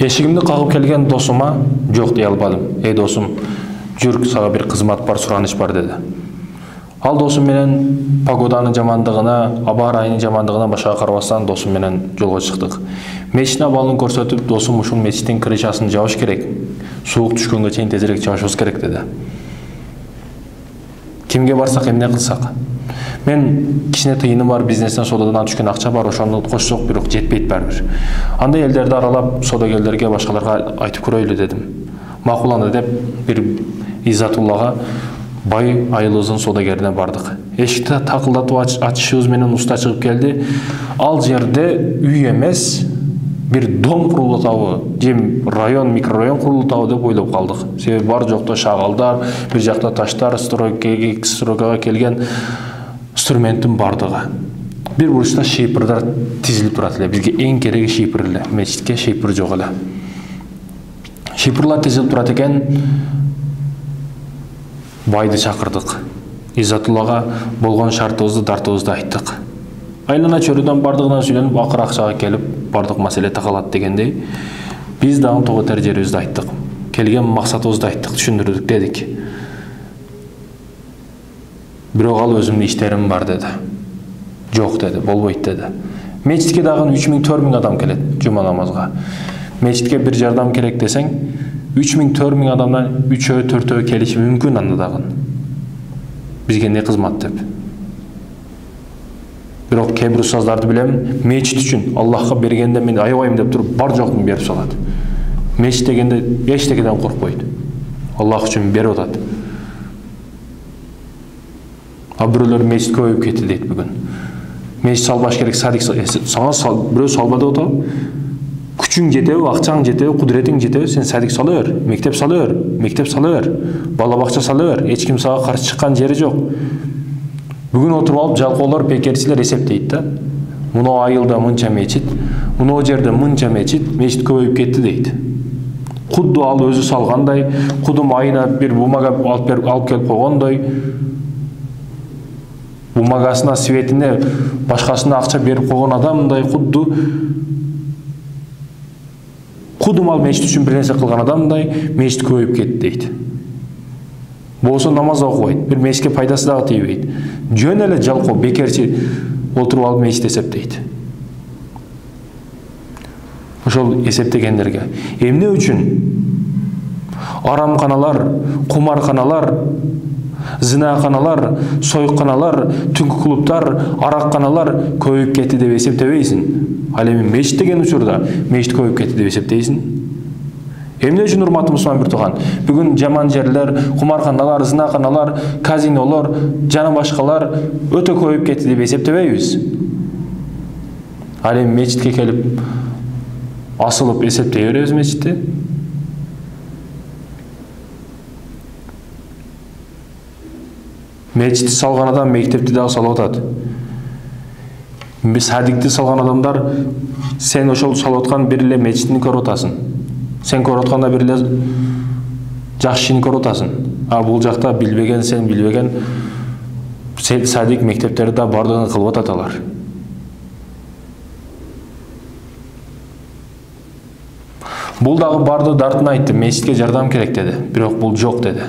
Эшигимди кагып келген досума жок дей албадым. Эй досум, жүр, сага бир кызмат бар, сураныш бар деди. Ал досум менен погоданын жамандыгына, аба ырайынын жамандыгына башка карабастан досум менен жолго чыктык. Мечиттин абалын көрсөтүп, досум ушул мечиттин крышасын жабыш керек. Суук түшкөнгө чейин тезирээк жабышыбыз керек деди. Кимге барсак, эмне кылсак? Мен кичине тыйыным бар, бизнестен соодадан түшкөн акча бар, ошону кошсок, бирок жетпейт барбир. Андай элдерди аралап, соодагерлерге, башкаларга айтып көрөйлү дедим. Макуланды деп бир Иззатуллага бай айылыбыздын соодагерине бардык. Эшикти такылдатып ачышыбыз менен уста чыгып келди. Ал жерде үй эмес, бир дом курулутабы, же район, микрорайон курулутабы деп ойлоп калдык. Себеби бар жокто шагалдар, бир жакта таштар, стройкага келген инструменттин бардыгы. Бир бурчта шийпырдар тизилип турат эле. Бизге эң кереги шийпыр эле. Мечитке шийпыр жок эле. Шийпырлар тизилип турат экен. Байды чакырдык. Иззатуллага болгон шартыбызды, дартыбызды айттык. Айлана чөрүдөн бардыгынан сүйлөнүп, акыр акчага келип, бардык маселе такалат дегендей, биз дагы тоготер жерибизди айттык. Келген максатыбызды айттык, түшүндүрдүк дедик. Бирок ал өзүмдүн иштерим бар деди. Жок деди, болбойт деди. Мечитке дагы 3000-4000 адам келет жума намазга. Мечитке бир жардам керек десең, 3000-4000 адамдан 3-4 келиши мүмкүн анда дагы. Бизге не кызмат деп. Бирок кээ бир устаздарды билем, мечит үчүн Аллахка бергенде мен аябайм деп туруп бар жокун берип салат. Мечит дегенде эчтекеден коркпойт. Аллах үчүн берип атат. А бирөөлөр мечит көбөйүп кетти дейт бүгүн. Мечит салбаш керек, садик сага бирөө салба деп атабы? Күчүң жетеби, акчаң жетеби, кудуретиң жетеби, сен садик сала бер, мектеп сала бер, мектеп сала бер, бала бакча сала бер, эч ким сага каршы чыккан жери жок. Бүгүн отуруп алып жалкоолор, пекерчилер эсептейт да. Мына айылда мынча мечит, мына жерде мынча мечит көбөйүп кетти дейт. Кудду ал өзү салгандай, кудум айына бир бумага алып келип койгондой, бумагасына, светине, башкасына акча берип койгон адамдай, кудум ал мечит үчүн бир нерсе кылган адамдай мечит көбөйүп кетти дейт. Болсо намаз окубайт, бир мечитке пайдасы дагы тийбейт. Жөн эле жалкоо бекерчи отуруп алып мечит эсептейт. Ошол эсептегендерге эмне үчүн арамканалар, кумарканалар, зинаканалар, сойканалар, түнкү клубтар, аракканалар көбөйүп кетти деп эсептебейсиң? Ал эми мечит деген учурда мечит көбөйүп кетти деп эсептейсиң? Эмне үчүн урматтуу мусулман бир тууган? Бүгүн жаман жерлер, кумарканалар, зинаканалар, казинолор, жана башкалар өтө көбөйүп кетти деп эсептебейбиз? Ал эми мечитке келип асылып эсептей беребиз мечитти? Мечитти салган адам мектепти дагы салып атат. Садикти салган адамдар, сен ошол салып аткан бир эле мечитини көрүп атасың. Сен көрүп атканда бир эле жакшы ишин көрүп атасың. А бул жакта билбеген, сен билбеген садик мектептерди да бардыгын кылып атат. Бул дагы барды дартын айтты, мечитке жардам керек деди, бирок бул жок деди.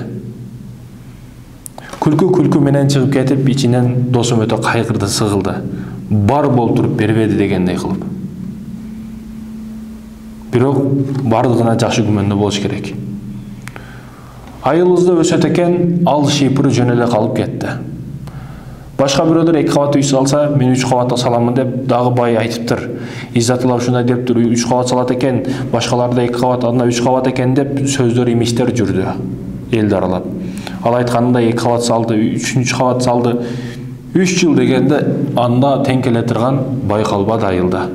Күлкү менен чыгып кетип, ичинен досум өтө кайгырды, сыгылды. Бар болуп туруп бербеди дегендей кылып. Бирок бардыгына жакшы күмөндө болуш керек. Айылыбызда өсөт экен, ал шийпыры жөн эле калып кетти. Башка бирөөлөр 2 кабат үй салса, мен 3 кабатта саламын деп дагы бай айтыптыр. Иззатулла ушундай дептир, 3 кабат салат экен, башкаларда 2 кабат, анда 3 кабат экен деп сөздөр, имиштер жүрдү элди аралап. Ал айтканында 2 кабат салды, 3 кабат салды. 3 жыл дегенде анда тең келе турган байкалбады айылда.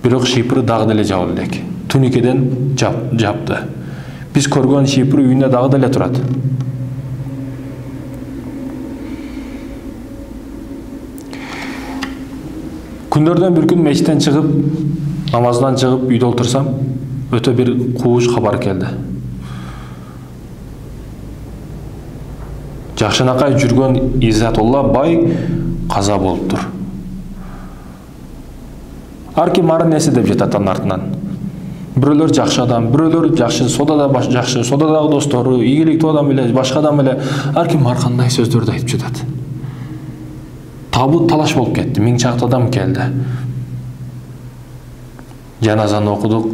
Бирок шийпыры дагы деле жабылып элек. Туникеден жапты. Биз көргөн шийпыр үйүндө дагы деле турат. Күндөрдөн бир күн мечиттен чыгып, намаздан чыгып үйдө отурсам, өтө бир кууш кабар келди. Жакшынакай жүргөн Иззатулла бай каза болуптур. Ар ким ар нерсе деп жатат анын артынан. Бирөөлөр жакшы адам, бирөөлөр жакшы, содада жакшы, содадагы достору, ийгиликтүү адам эле, башка адам эле ар ким ар кандай сөздөрдү айтып жатат. Табут талаш болуп кетти, 1000 чакты адам келди. Жаназаны окудук,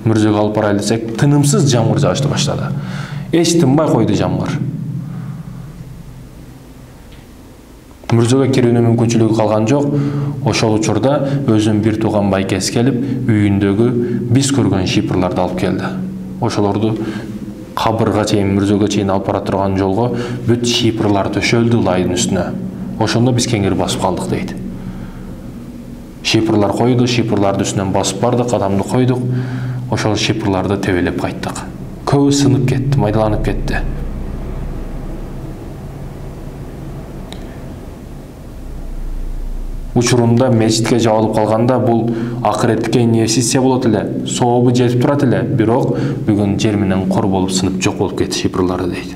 мүрзөгө алып барайлы десек, тынымсыз жамгыр жаашты баштады. Эч тынбай койду жамгыр. Мүрзөгө кирүүнүн мүмкүнчүлүгү калган жок. Ошол учурда өзүнүн бир тууган байкеси келип, үйүндөгү биз көргөн шипрларды алып келди. Ошолорду кабырга чейин, мүрзөгө чейин алып бара турган жолго бүт шипрлар төшөлдү лайдын үстүнө. Ошондо биз кеңири басып калдык дейт. Шипрлар койду, шипрлардын үстүнөн басып бардык, адамды койдук. Ошол шипрларды тебелеп кайттык. Көбү сынып кетти, майдаланып кетти. Учурунда мечитке жабылып калганда бул акыретке инвестиция болот эле, сообу жетип турат эле, бирок бүгүн жер менен кор болуп сынып жок болуп кетти шипрлары дейт.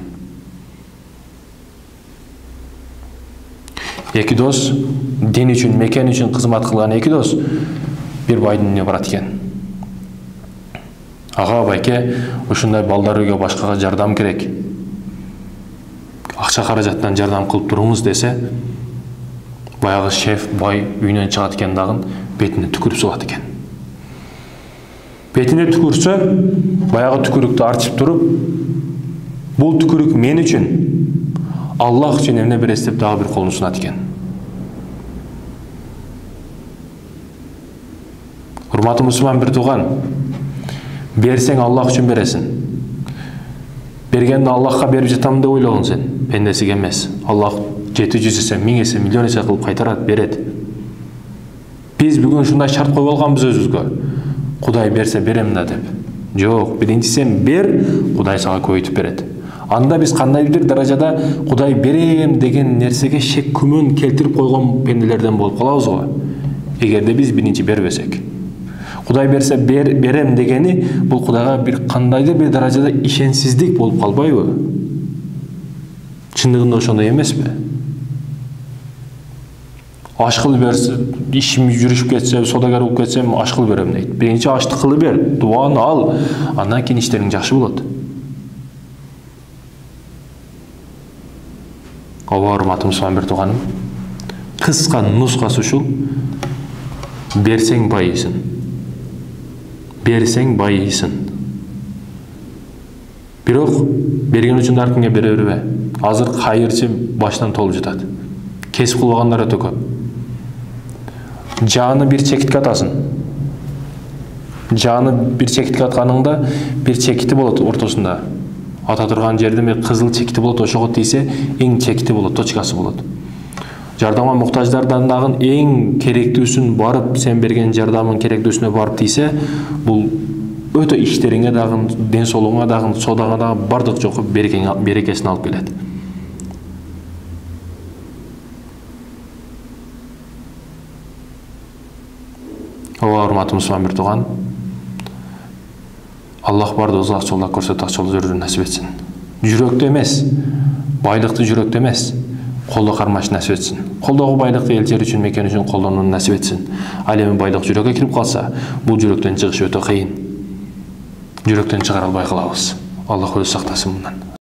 Эки дос, дин үчүн, мекен үчүн кызмат кылган эки дос бир байдын үйүнө барат экен. Ага байке, ушундай балдар үйгө башкага жардам керек. Акча каражаттан жардам кылып туруңуз десе, баягы шеф бай үйүнөн чыгат экен дагы бетине түкүрүп салат экен. Бетине түкүрсө, баягы түкүрүктү арчып туруп, бул түкүрүк мен үчүн, Аллах үчүн эмне бересиз деп дагы бир колун сунат экен. Урматтуу мусулман бир тууган, берсең Аллах үчүн бересиң. Бергенди Аллахка берип жатам деп ойлогон сен, пендесиге эмес. Аллах 700 есе, 1000 есе, миллион есе кылып кайтарат, берет. Биз бүгүн ушундай шарт коюп алганбыз өзүбүзгө. Кудай берсе берем да деп. Жок, биринчи сен бер, Кудай сага көбөйтүп берет. Анда биз кандайдыр даражада Кудай берем деген нерсеге шек күмөн келтирип койгон пенделерден болуп калабыз го. Эгерде биз биринчи бербесек. Кудай берсе берем дегени бул Кудайга бир кандайдыр бир даражада ишенсиздик болуп калбайбы? Чындыгында ошондой эмеспи? Ашкыл берсе, ишим жүрүшүп кетсе, содагер болуп кетсем, ашкыл берем дейт. Биринчи аштыкылы бер, дуаны ал, андан кийин иштериң жакшы болот. Ооба, урматтуу мусулман бир тууганым, кыска нускасы ушул: берсең байыйсың. Берсең байыйсың. Бирок берген үчүн ар кимге бере бербе. Азыр кайырчы баштан толуп жатат. Кесип кылгандар өтө көп. Жаны бир чекитке атасың. Жаны бир чекитке атканыңда бир чекити болот ортосунда. Ата турган жерде бир кызыл чекити болот, ошого тийсе эң чекити болот, точкасы болот. Жардамга муктаждардан дагы эң керектүүсүн барып, сен берген жардамын керектүүсүнө барып тийсе, бул өтө иштериңе дагы, ден соолугуңа дагы, содага дагы бардык жокко берекесин алып келет. Ооба, урматтуу мусулман бир тууган, Аллах бардыгыбызга ак жолдо көрсөтүп, ак жолдо жүрүүнү насип этсин. Жүрөктө эмес, байлыкты жүрөктө эмес, колдо кармаш насип этсин. Колдогу байлыкты эл жер үчүн, мекен үчүн колдонууну насип этсин. Ал эми байлык жүрөккө кирип калса, бул жүрөктөн чыгыш өтө кыйын. Жүрөктөн чыгара албай калабыз. Аллах өзү сактасын мындан.